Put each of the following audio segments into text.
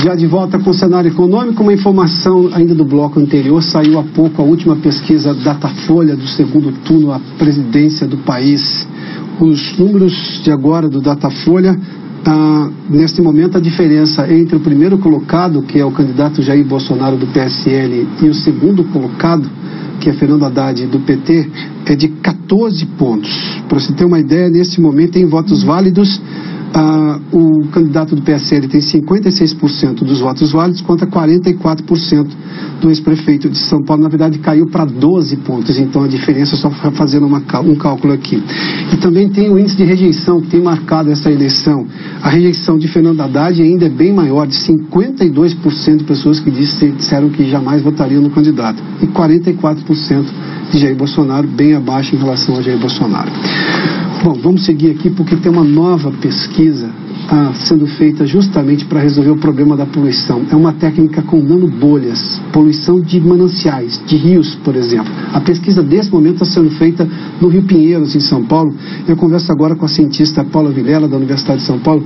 Já de volta com o cenário econômico, uma informação ainda do bloco anterior, saiu há pouco a última pesquisa Datafolha do segundo turno à presidência do país. Os números de agora do Datafolha, neste momento a diferença entre o primeiro colocado, que é o candidato Jair Bolsonaro do PSL, e o segundo colocado, que é Fernando Haddad do PT, é de 14 pontos. Para você ter uma ideia, nesse momento em votos válidos, o candidato do PSL tem 56% dos votos válidos contra 44% do ex-prefeito de São Paulo. Na verdade, caiu para 12 pontos, então a diferença, só fazendo um cálculo aqui. E também tem o índice de rejeição que tem marcado essa eleição. A rejeição de Fernando Haddad ainda é bem maior, de 52% de pessoas que disseram que jamais votariam no candidato, e 44% de Jair Bolsonaro, bem abaixo em relação a Jair Bolsonaro. Bom, vamos seguir aqui porque tem uma nova pesquisa sendo feita justamente para resolver o problema da poluição. É uma técnica com nanobolhas, poluição de mananciais, de rios, por exemplo. A pesquisa desse momento está sendo feita no Rio Pinheiros, em São Paulo. Eu converso agora com a cientista Paula Vilela, da Universidade de São Paulo.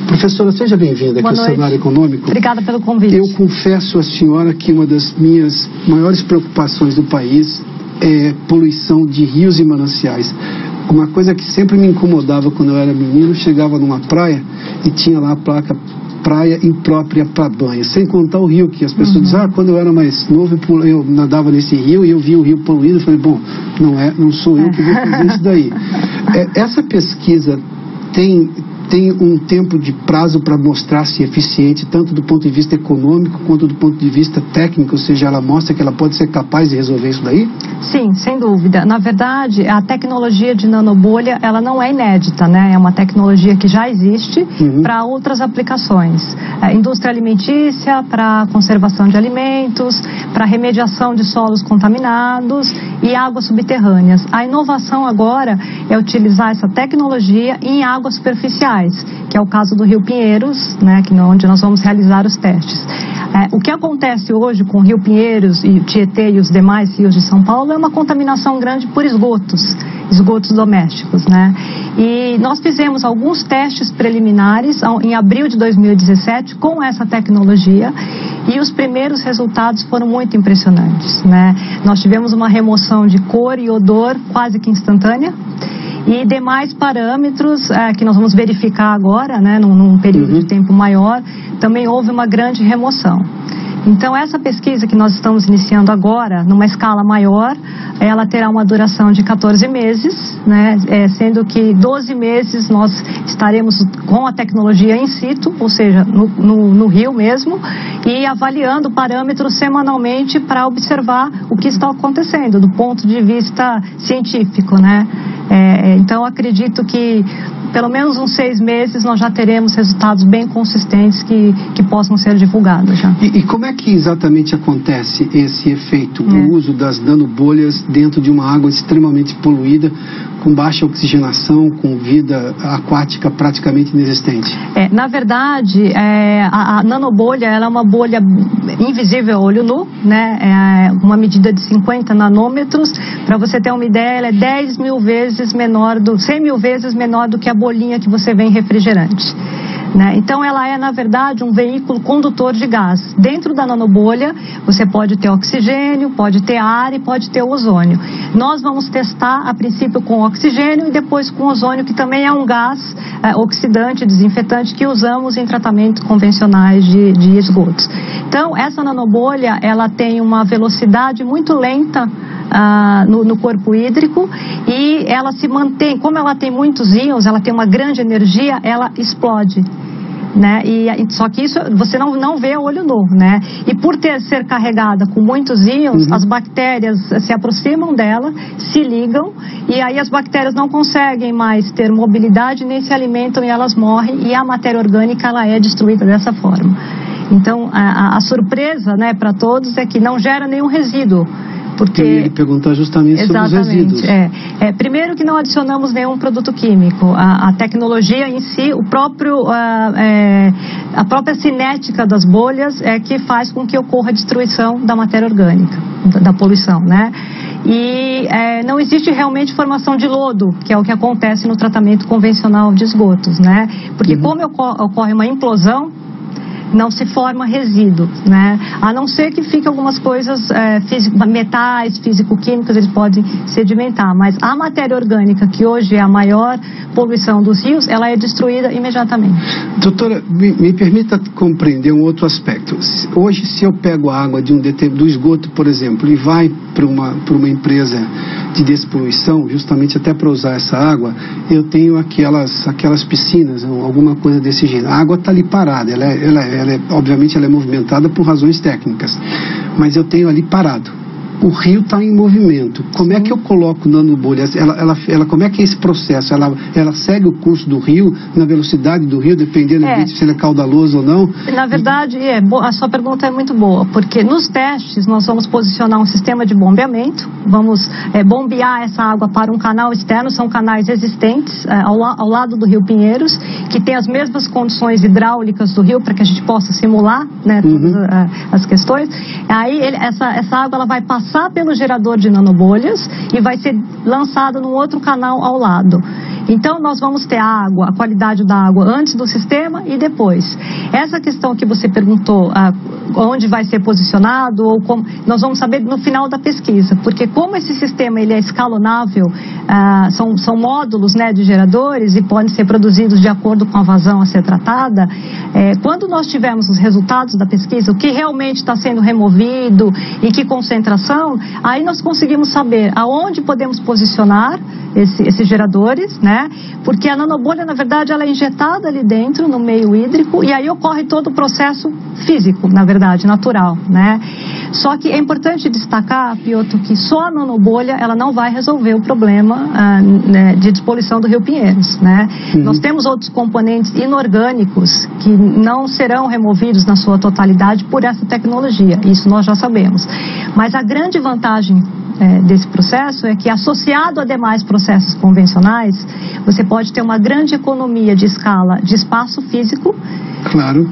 Professora, seja bem-vinda aqui ao Cenário Econômico. Obrigada pelo convite. Eu confesso à senhora que uma das minhas maiores preocupações do país é poluição de rios e mananciais. Uma coisa que sempre me incomodava quando eu era menino, chegava numa praia e tinha lá a placa praia imprópria para banho, sem contar o rio, que as pessoas dizem, quando eu era mais novo eu nadava nesse rio e eu vi o rio poluído, eu falei, bom, não sou eu que vou fazer isso daí. Essa pesquisa tem um tempo de prazo para mostrar se é eficiente, tanto do ponto de vista econômico quanto do ponto de vista técnico, ou seja, ela mostra que ela pode ser capaz de resolver isso daí? Sim, sem dúvida. Na verdade, a tecnologia de nanobolha, ela não é inédita, né? É uma tecnologia que já existe para outras aplicações. Indústria alimentícia, para conservação de alimentos, para remediação de solos contaminados e águas subterrâneas. A inovação agora é utilizar essa tecnologia em águas superficiais, que é o caso do Rio Pinheiros, né, onde nós vamos realizar os testes. O que acontece hoje com o Rio Pinheiros e o Tietê e os demais rios de São Paulo é uma contaminação grande por esgotos domésticos, né? E nós fizemos alguns testes preliminares em abril de 2017 com essa tecnologia e os primeiros resultados foram muito impressionantes, né? Nós tivemos uma remoção de cor e odor quase que instantânea, e demais parâmetros que nós vamos verificar agora, né, num período de tempo maior, também houve uma grande remoção. Então, essa pesquisa que nós estamos iniciando agora, numa escala maior, ela terá uma duração de 14 meses, né, sendo que 12 meses nós estaremos com a tecnologia in situ, ou seja, no rio mesmo, e avaliando parâmetros semanalmente para observar o que está acontecendo do ponto de vista científico, né? Então, acredito que pelo menos uns 6 meses nós já teremos resultados bem consistentes que possam ser divulgados já. E como é que exatamente acontece esse efeito, o uso das nanobolhas dentro de uma água extremamente poluída, com baixa oxigenação, com vida aquática praticamente inexistente? Na verdade, a nanobolha, ela é uma bolha invisível a olho nu, né? Uma medida de 50 nanômetros. Para você ter uma ideia, ela é 10 mil vezes menor, 100 mil vezes menor do que a bolinha que você vê em refrigerante. Né? Então ela é, na verdade, um veículo condutor de gás. Dentro da nanobolha você pode ter oxigênio, pode ter ar e pode ter ozônio. Nós vamos testar a princípio com oxigênio e depois com ozônio, que também é um gás oxidante, desinfetante, que usamos em tratamentos convencionais de esgotos. Então essa nanobolha, ela tem uma velocidade muito lenta no corpo hídrico e ela se mantém, como ela tem muitos íons, ela tem uma grande energia, ela explode. Né? Só que isso você não vê a olho nu, né? E por ser carregada com muitos íons, as bactérias se aproximam dela, se ligam, e aí as bactérias não conseguem mais ter mobilidade, nem se alimentam e elas morrem, e a matéria orgânica ela é destruída dessa forma. Então a surpresa, né, para todos é que não gera nenhum resíduo. Porque... Eu ia perguntar justamente sobre os resíduos. Primeiro que não adicionamos nenhum produto químico. A tecnologia em si, a própria cinética das bolhas é que faz com que ocorra a destruição da matéria orgânica, da poluição, né? e não existe realmente formação de lodo, que é o que acontece no tratamento convencional de esgotos, né? Porque como ocorre uma implosão, não se forma resíduo, né? A não ser que fiquem algumas coisas, metais, físico-químicos, eles podem sedimentar, mas a matéria orgânica, que hoje é a maior poluição dos rios, ela é destruída imediatamente. Doutora, me permita compreender um outro aspecto. Hoje, se eu pego a água do esgoto, por exemplo, e vai para uma empresa de despoluição, justamente até para usar essa água, eu tenho aquelas piscinas, alguma coisa desse gênero. A água está ali parada, obviamente ela é movimentada por razões técnicas, mas eu tenho ali parado. O rio está em movimento. Como é que eu coloco nanobolhas? Como é que é esse processo? Ela segue o curso do rio, na velocidade do rio, dependendo se ele é caudaloso ou não? Na verdade, a sua pergunta é muito boa, porque nos testes nós vamos posicionar um sistema de bombeamento, vamos bombear essa água para um canal externo, são canais existentes ao lado do Rio Pinheiros, que tem as mesmas condições hidráulicas do rio, para que a gente possa simular, né, todas as questões. Aí essa água ela vai passar pelo gerador de nanobolhas e vai ser lançada num outro canal ao lado. Então nós vamos ter a qualidade da água antes do sistema e depois. Essa questão que você perguntou, onde vai ser posicionado, ou como, nós vamos saber no final da pesquisa, porque como esse sistema ele é escalonável, são módulos, né, de geradores e podem ser produzidos de acordo com a vazão a ser tratada, quando nós tivermos os resultados da pesquisa, o que realmente está sendo removido, em que concentração, aí nós conseguimos saber aonde podemos posicionar esses geradores, né? Porque a nanobolha, na verdade, ela é injetada ali dentro, no meio hídrico, e aí ocorre todo o processo físico, na verdade, natural, né? Só que é importante destacar, Piotr, que só a nanobolha, ela não vai resolver o problema de despoluição do Rio Pinheiros, né? Nós temos outros componentes inorgânicos que não serão removidos na sua totalidade por essa tecnologia, isso nós já sabemos. Mas a grande vantagem desse processo é que, associado a demais processos convencionais, você pode ter uma grande economia de escala de espaço físico. Claro,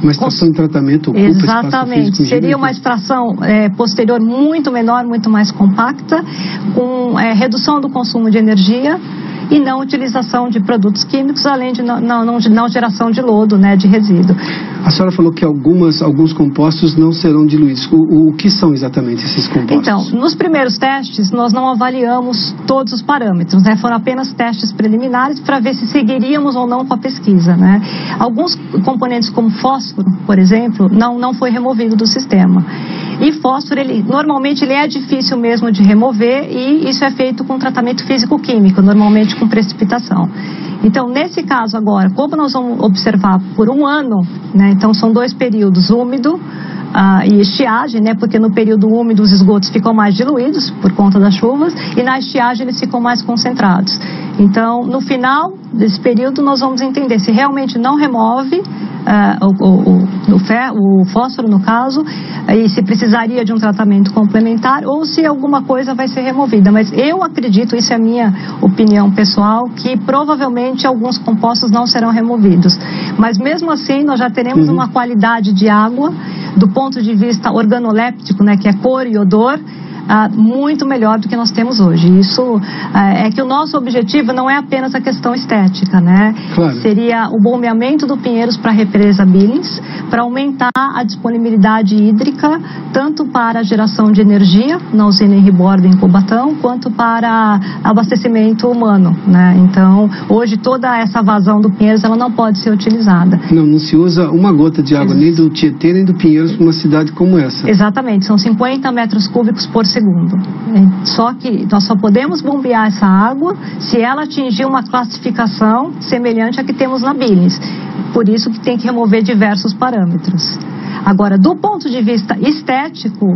uma extração de tratamento ocupa exatamente, espaço físico. Seria uma extração posterior muito menor, muito mais compacta, com redução do consumo de energia e não utilização de produtos químicos, além de não geração de lodo, né, de resíduo. A senhora falou que alguns compostos não serão diluídos. O que são exatamente esses compostos? Então, nos primeiros testes, nós não avaliamos todos os parâmetros, né? Foram apenas testes preliminares para ver se seguiríamos ou não com a pesquisa, né? Alguns componentes, como fósforo, por exemplo, não foi removido do sistema. E fósforo, normalmente ele é difícil mesmo de remover, e isso é feito com tratamento físico-químico, normalmente com precipitação. Então, nesse caso agora, como nós vamos observar por um ano, né, então são 2 períodos, úmido e estiagem, né, porque no período úmido os esgotos ficam mais diluídos por conta das chuvas, e na estiagem eles ficam mais concentrados. Então, no final desse período, nós vamos entender se realmente não remove o fósforo, no caso, e se precisaria de um tratamento complementar, ou se alguma coisa vai ser removida. Mas eu acredito, isso é a minha opinião pessoal, que provavelmente alguns compostos não serão removidos. Mas mesmo assim, nós já teremos uma qualidade de água, do ponto de vista organoléptico, né, que é cor e odor, muito melhor do que nós temos hoje. Isso é que o nosso objetivo não é apenas a questão estética, né? Claro. Seria o bombeamento do Pinheiros para a represa Billings, para aumentar a disponibilidade hídrica, tanto para a geração de energia na usina em Riborda, em Cubatão, quanto para abastecimento humano, né? Então, hoje toda essa vazão do Pinheiros, ela não pode ser utilizada. Não se usa uma gota de água, nem do Tietê, nem do Pinheiros, para uma cidade como essa. Exatamente, são 50 metros cúbicos por segundo. Só que nós só podemos bombear essa água se ela atingir uma classificação semelhante à que temos na Billings. Por isso que tem que remover diversos parâmetros. Agora, do ponto de vista estético,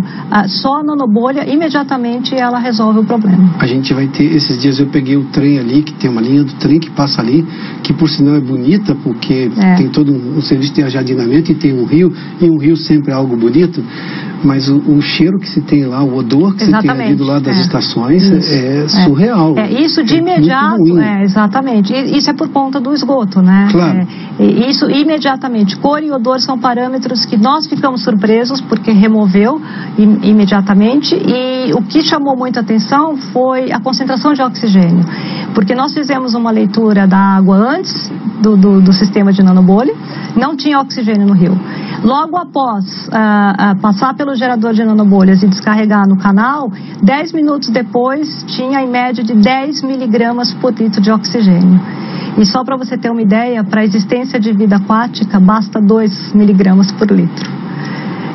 só a nanobolha, imediatamente ela resolve o problema. A gente vai ter, esses dias eu peguei o trem ali, que tem uma linha do trem que passa ali, que por sinal é bonita, porque tem todo um serviço de ajardinamento e tem um rio, e um rio sempre é algo bonito. Mas o cheiro que se tem lá, o odor que se tem ali do lado das estações é surreal. Isso de imediato, exatamente. Isso é por conta do esgoto, né? Claro. Isso imediatamente. Cor e odor são parâmetros que nós ficamos surpresos porque removeu imediatamente, e o que chamou muita atenção foi a concentração de oxigênio. Porque nós fizemos uma leitura da água antes do sistema de nanobolha, não tinha oxigênio no rio. Logo após passar pelo gerador de nanobolhas e descarregar no canal, 10 minutos depois tinha em média de 10 miligramas por litro de oxigênio. E só para você ter uma ideia, para a existência de vida aquática basta 2 miligramas por litro.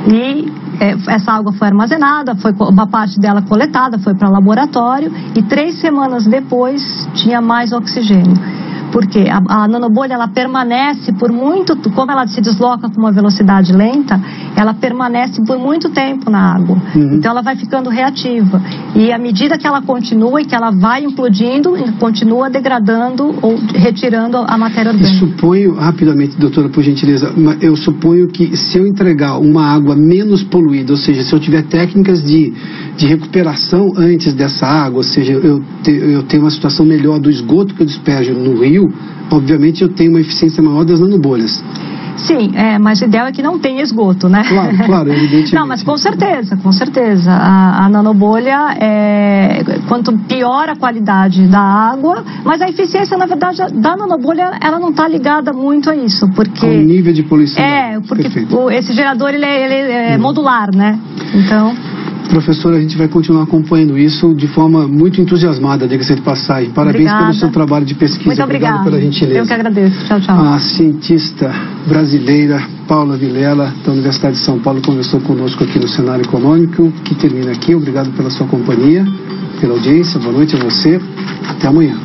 E essa água foi armazenada, uma parte dela coletada, foi para laboratório, e 3 semanas depois tinha mais oxigênio. Porque a nanobolha, ela permanece por muito, como ela se desloca com uma velocidade lenta, ela permanece por muito tempo na água. Então ela vai ficando reativa. E à medida que ela continua e que ela vai implodindo, continua degradando ou retirando a matéria orgânica. Suponho, rapidamente, doutora, por gentileza, eu suponho que se eu entregar uma água menos poluída, ou seja, se eu tiver técnicas de recuperação antes dessa água, ou seja, eu tenho uma situação melhor do esgoto que eu despejo no rio, obviamente eu tenho uma eficiência maior das nanobolhas. Sim, mas o ideal é que não tenha esgoto, né? Claro, evidentemente. Não, mas com certeza. A nanobolha, quanto pior a qualidade da água, mas a eficiência, na verdade, da nanobolha, ela não está ligada muito a isso, porque... Ao nível de poluição. Porque esse gerador, ele é modular, né? Então... Professora, a gente vai continuar acompanhando isso de forma muito entusiasmada, diga-se de passagem. Parabéns pelo seu trabalho de pesquisa. Muito obrigada. Obrigado pela gentileza. Eu que agradeço. Tchau, tchau. A cientista brasileira Paula Vilela, da Universidade de São Paulo, conversou conosco aqui no Cenário Econômico, que termina aqui. Obrigado pela sua companhia, pela audiência. Boa noite a você. Até amanhã.